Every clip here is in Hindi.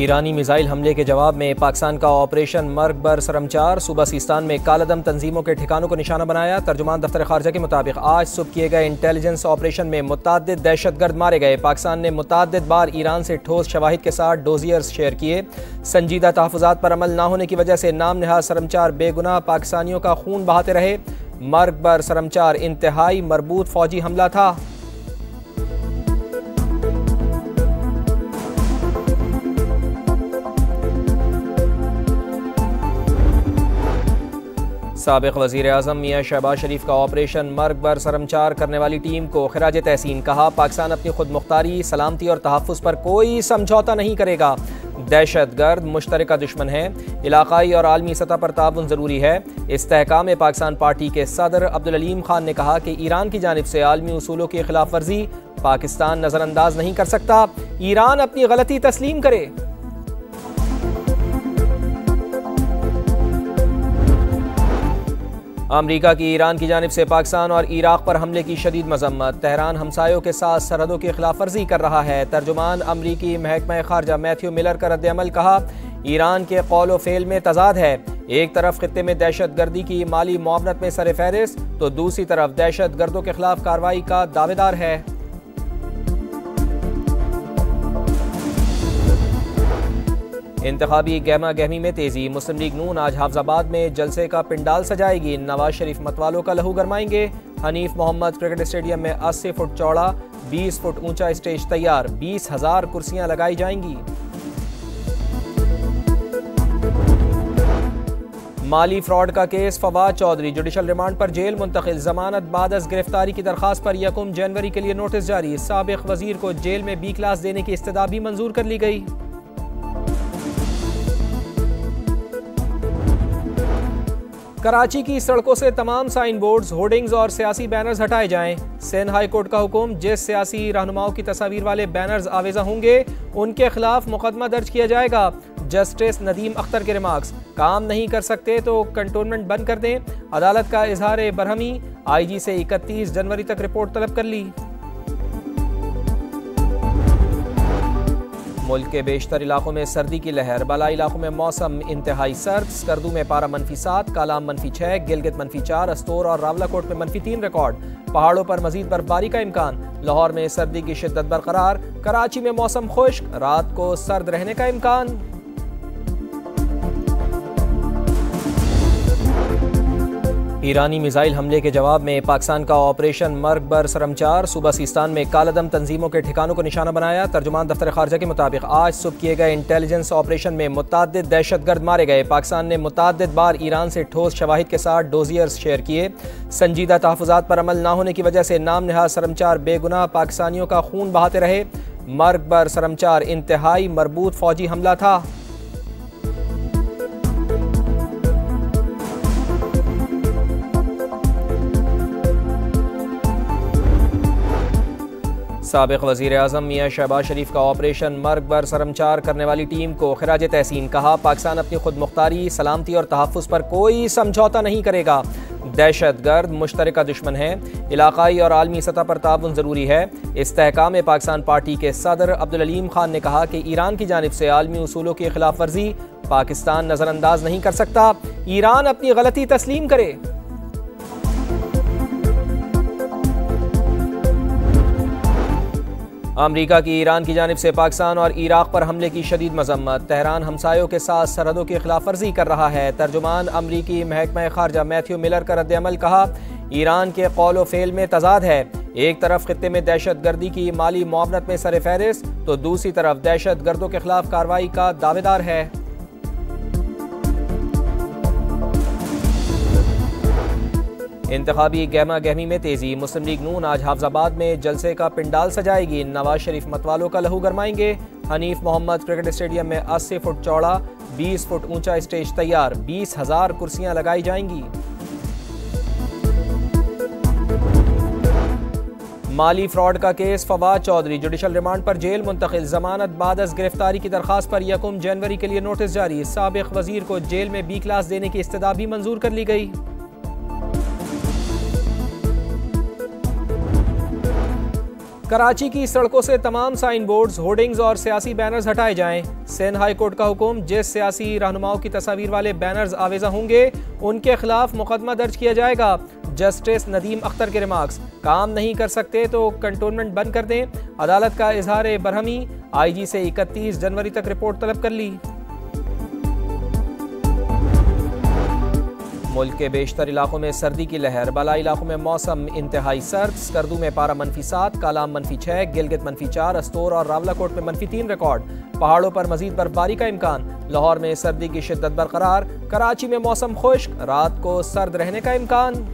ईरानी मिसाइल हमले के जवाब में पाकिस्तान का ऑपरेशन मर्ग बर सरमचार। सूबा सीस्तान में कालादम तंजीमों के ठिकानों को निशाना बनाया। तर्जुमान दफ्तर खारजा के मुताबिक आज सुबह किए गए इंटेलिजेंस ऑपरेशन में मुतअद्दिद दहशतगर्द मारे गए। पाकिस्तान ने मुतअद्दिद बार ईरान से ठोस शवाहिद के साथ डोजियर्स शेयर किए। संजीदा तहफ़्फ़ुज़ात पर अमल न होने की वजह से नाम नहाद सरमचार बेगुनाह पाकिस्तानियों का खून बहाते रहे। मर्ग बर सरमचार इंतहाई मरबूत फौजी हमला था। साबिक़ वज़ीर आज़म मियाँ शहबाज शरीफ का ऑपरेशन मर्ग बर सरमचार करने वाली टीम को खिराज तहसीन। कहा, पाकिस्तान अपनी खुद मुख्तारी, सलामती और तहफ़्फ़ुज़ पर कोई समझौता नहीं करेगा। दहशतगर्द मुश्तरका दुश्मन है। इलाक़ाई और आलमी सतह पर ताउन ज़रूरी है। इस्तेहकाम पाकिस्तान पार्टी के सदर अब्दुल अलीम खान ने कहा कि ईरान की जानिब से आलमी उसूलों की खिलाफ वर्जी पाकिस्तान नज़रअंदाज नहीं कर सकता। ईरान अपनी गलती तस्लीम करे। अमरीका की ईरान की जानिब से पाकिस्तान और इराक़ पर हमले की शदीद मज़म्मत। तेहरान हमसायों के साथ सरहदों की खिलाफ वर्जी कर रहा है। तर्जुमान अमरीकी महकमा खारजा मैथ्यू मिलर का रद्द-ए-अमल। कहा, ईरान के कौल व फ़ेल में तज़ाद है। एक तरफ खित्ते में दहशत गर्दी की माली मुआवनत में सर फहरिस्त, तो दूसरी तरफ दहशत गर्दों के खिलाफ कार्रवाई का दावेदार है। इंतखाबी गहमा गहमी में तेजी। मुस्लिम लीग नून आज हाफजाबाद में जलसे का पिंडाल सजाएगी। नवाज शरीफ मतवालों का लहू गरमाएंगे। हनीफ मोहम्मद क्रिकेट स्टेडियम में 80 फुट चौड़ा 20 फुट ऊंचा स्टेज तैयार। 20,000 कुर्सियां लगाई जाएंगी। माली फ्रॉड का case. Fawad Chaudhry judicial remand पर जेल मुंतकिल। जमानत बाद अज गिरफ्तारी की दरखास्त पर 1 जनवरी के लिए नोटिस जारी। साबिक वजीर को जेल में B क्लास देने की इस्तदा भी मंजूर कर ली गई। कराची की सड़कों से तमाम साइन बोर्ड्स, होर्डिंग्स और सियासी बैनर्स हटाए जाएं। सिंध हाई कोर्ट का हुक्म, जिस सियासी रहनुमाओं की तस्वीर वाले बैनर्स आवेजा होंगे उनके खिलाफ मुकदमा दर्ज किया जाएगा। जस्टिस नदीम अख्तर के रिमार्क्स, काम नहीं कर सकते तो कंटोनमेंट बंद कर दें। अदालत का इजहार बरहमी। IG से 31 जनवरी तक रिपोर्ट तलब कर ली। मुल्क के बेशतर इलाकों में सर्दी की लहर। बालाई इलाकों में मौसम इंतहाई सर्द। स्कर्दू में पारा -7, कालाम -6, गिलगित -4, अस्तोर और रावलाकोट में -3 रिकॉर्ड। पहाड़ों पर मजीद बर्फबारी का इम्कान। लाहौर में सर्दी की शिद्दत बरकरार। कराची में मौसम खुश्क, रात को सर्द रहने का इम्कान। ईरानी मिसाइल हमले के जवाब में पाकिस्तान का ऑपरेशन मर्ग बर सरमचार। सूबा सीस्तान में कालादम तंजीमों के ठिकानों को निशाना बनाया। तर्जुमान दफ्तर खारजा के मुताबिक आज सुबह किए गए इंटेलिजेंस ऑपरेशन में मुतअद्दिद दहशतगर्द मारे गए। पाकिस्तान ने मुतअद्दिद बार ईरान से ठोस शवाहिद के साथ डोजियर्स शेयर किए। संजीदा तहफ़्फ़ुज़ात पर अमल न होने की वजह से नाम नहाद सरमचार बेगुनाह पाकिस्तानियों का खून बहाते रहे। मर्ग बर सरमचार इंतहाई मरबूत फौजी हमला था। साबिक़ वज़ीर आज़म मियाँ शहबाज शरीफ का ऑपरेशन मर्ग बर सरमचार करने वाली टीम को खिराज तहसीन। कहा, पाकिस्तान अपनी खुद मुख्तारी, सलामती और तहफ़्फ़ुज़ पर कोई समझौता नहीं करेगा। दहशतगर्द मुश्तरका दुश्मन है। इलाक़ाई और आलमी सतह पर ताउन ज़रूरी है। इस्तेहकाम पाकिस्तान पार्टी के सदर अब्दुल अलीम खान ने कहा कि ईरान की जानिब से आलमी उसूलों की खिलाफ वर्जी पाकिस्तान नज़रअंदाज नहीं कर सकता। ईरान अपनी गलती तस्लीम करे। अमरीका की ईरान की जानिब से पाकिस्तान और इराक़ पर हमले की शदीद मज़म्मत। तेहरान हमसायों के साथ सरहदों की खिलाफ वर्जी कर रहा है। तर्जुमान अमरीकी महकमा खारजा मैथ्यू मिलर का रद्द-ए-अमल। कहा, ईरान के कौल व फ़ेल में तज़ाद है। एक तरफ खित्ते में दहशत गर्दी की माली मुआवनत में सर फहरिस्त, तो दूसरी तरफ दहशत गर्दों के खिलाफ कार्रवाई का दावेदार है। इंतखाबी गहमा गहमी में तेजी। मुस्लिम लीग नून आज हाफजाबाद में जलसे का पिंडाल सजाएगी। नवाज शरीफ मतवालों का लहू गरमाएंगे। हनीफ मोहम्मद क्रिकेट स्टेडियम में 80 फुट चौड़ा 20 फुट ऊंचा स्टेज तैयार। 20,000 कुर्सियां लगाई जाएंगी। माली फ्रॉड का case. Fawad Chaudhry judicial remand पर जेल मुंतकिल। जमानत बाद अज गिरफ्तारी की दरखास्त पर 1 जनवरी के लिए नोटिस जारी। साबिक वजीर को जेल में B क्लास देने की इस्तदा भी मंजूर कर ली गई। कराची की सड़कों से तमाम साइन बोर्ड्स, होर्डिंग्स और सियासी बैनर्स हटाए जाएं। सिंध हाई कोर्ट का हुक्म, जिस सियासी रहनुमाओं की तस्वीर वाले बैनर्स आवेजा होंगे उनके खिलाफ मुकदमा दर्ज किया जाएगा। जस्टिस नदीम अख्तर के रिमार्क्स, काम नहीं कर सकते तो कंटोनमेंट बंद कर दें। अदालत का इजहार बरहमी, IG से 31 जनवरी तक रिपोर्ट तलब कर ली। मुल्क के बेशतर इलाकों में सर्दी की लहर, बालाई इलाकों में मौसम इंतहाई सर्द। स्कर्दू में पारा -7, कालाम -6, गिलगित -4, अस्तोर और रावलाकोट में -3 रिकॉर्ड। पहाड़ों पर मजीद बर्फबारी का इम्कान। लाहौर में सर्दी की शिद्दत बरकरार। कराची में मौसम खुश्क, रात को सर्द रहने का इम्कान।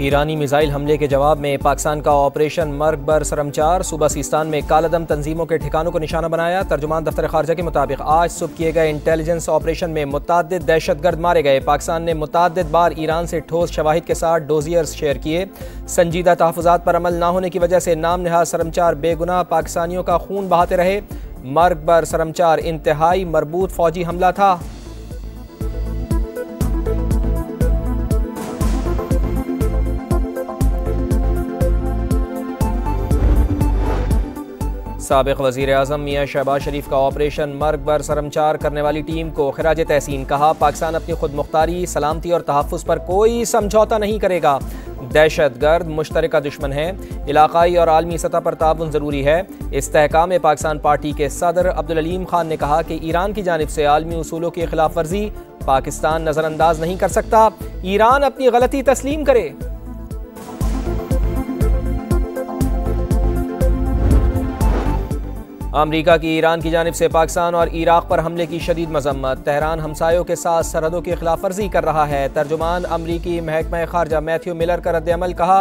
ईरानी मिसाइल हमले के जवाब में पाकिस्तान का ऑपरेशन मर्ग बर सरमचार। सूबा सिस्तान में कालादम तंजीमों के ठिकानों को निशाना बनाया। तर्जुमान दफ्तर खारजा के मुताबिक आज सुबह किए गए इंटेलिजेंस ऑपरेशन में मुतअद्दिद दहशतगर्द मारे गए। पाकिस्तान ने मुतअद्दिद बार ईरान से ठोस शवाहिद के साथ डोजियर्स शेयर किए। संजीदा तहफ़्फ़ुज़ात पर अमल न होने की वजह से नाम नहाद सरमचार बेगुनाह पाकिस्तानियों का खून बहाते रहे। मर्ग बर सरमचार इंतहाई मरबूत फौजी हमला था। साबिक़ वज़ीर आज़म मियाँ शहबाज शरीफ का ऑपरेशन मर्ग बर सरमचार करने वाली टीम को खिराज तहसीन। कहा, पाकिस्तान अपनी खुद मुख्तारी, सलामती और तहफ़्फ़ुज़ पर कोई समझौता नहीं करेगा। दहशतगर्द मुश्तरका दुश्मन है। इलाकाई और आलमी सतह पर ताउन ज़रूरी है। इस्तेहकाम पाकिस्तान पार्टी के सदर अब्दुल अलीम खान ने कहा कि ईरान की जानिब से आलमी उसूलों की खिलाफ वर्जी पाकिस्तान नज़रअंदाज नहीं कर सकता। ईरान अपनी गलती तस्लीम करे। अमरीका की ईरान की जानिब से पाकिस्तान और इराक पर हमले की शदीद मजम्मत। तेहरान हमसायों के साथ सरहदों की खिलाफ वर्जी कर रहा है। तर्जुमान अमरीकी महकमा खारजा मैथ्यू मिलर का रद्द-ए-अमल। कहा,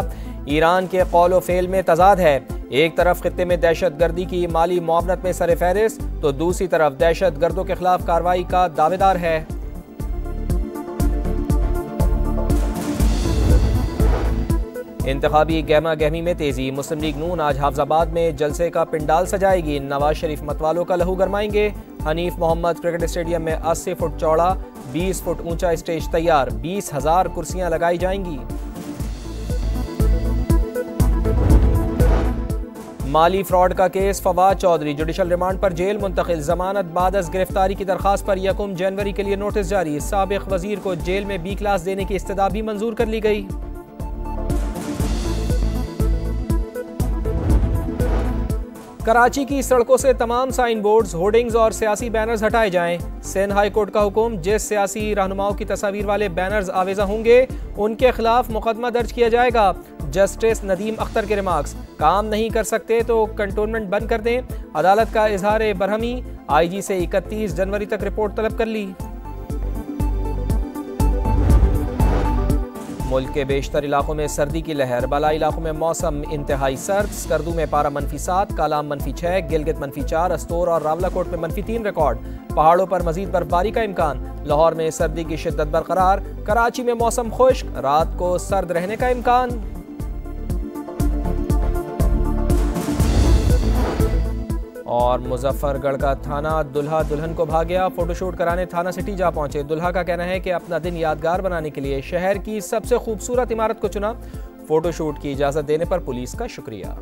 ईरान के कौल व फेल में तजाद है। एक तरफ खित्ते में दहशत गर्दी की माली मुआवनत में सर फहरिस्त, तो दूसरी तरफ दहशत गर्दों के खिलाफ कार्रवाई का दावेदार है। इंतखाबी गहमा गहमी में तेजी। मुस्लिम लीग नून आज हाफजाबाद में जलसे का पिंडाल सजाएगी। नवाज शरीफ मतवालों का लहू गरमाएंगे। हनीफ मोहम्मद क्रिकेट स्टेडियम में 80 फुट चौड़ा 20 फुट ऊंचा स्टेज तैयार। 20,000 कुर्सियां लगाई जाएंगी। माली फ्रॉड का case, Fawad Chaudhry judicial remand पर जेल मुंतकिल। जमानत बाद अज गिरफ्तारी की दरखास्त पर 1 जनवरी के लिए नोटिस जारी। साबिक वजीर को जेल में B क्लास देने की इस्तदा भी मंजूर कर ली गई। कराची की सड़कों से तमाम साइन बोर्ड्स, होर्डिंग्स और सियासी बैनर्स हटाए जाएं। सिंध हाई कोर्ट का हुक्म, जिस सियासी रहनुमाओं की तस्वीर वाले बैनर्स आवेजा होंगे उनके खिलाफ मुकदमा दर्ज किया जाएगा। जस्टिस नदीम अख्तर के रिमार्क्स, काम नहीं कर सकते तो कंटोनमेंट बंद कर दें। अदालत का इजहार बरहमी, IG से 31 जनवरी तक रिपोर्ट तलब कर ली। मुल्क के बेशतर इलाकों में सर्दी की लहर, बालाई इलाकों में मौसम इंतहाई सर्द। स्कर्दू में पारा -7, कालाम -6, गिलगित -4, अस्तोर और रावलाकोट में -3 रिकॉर्ड। पहाड़ों पर मजीद बर्फबारी का इम्कान। लाहौर में सर्दी की शिद्दत बरकरार। कराची में मौसम खुश्क, रात को सर्द रहने का इम्कान। और मुजफ्फरगढ़ का थाना, दुल्हा दुल्हन को भाग गया। फोटोशूट कराने थाना सिटी जा पहुंचे। दुल्हा का कहना है कि अपना दिन यादगार बनाने के लिए शहर की सबसे खूबसूरत इमारत को चुना। फोटोशूट की इजाज़त देने पर पुलिस का शुक्रिया।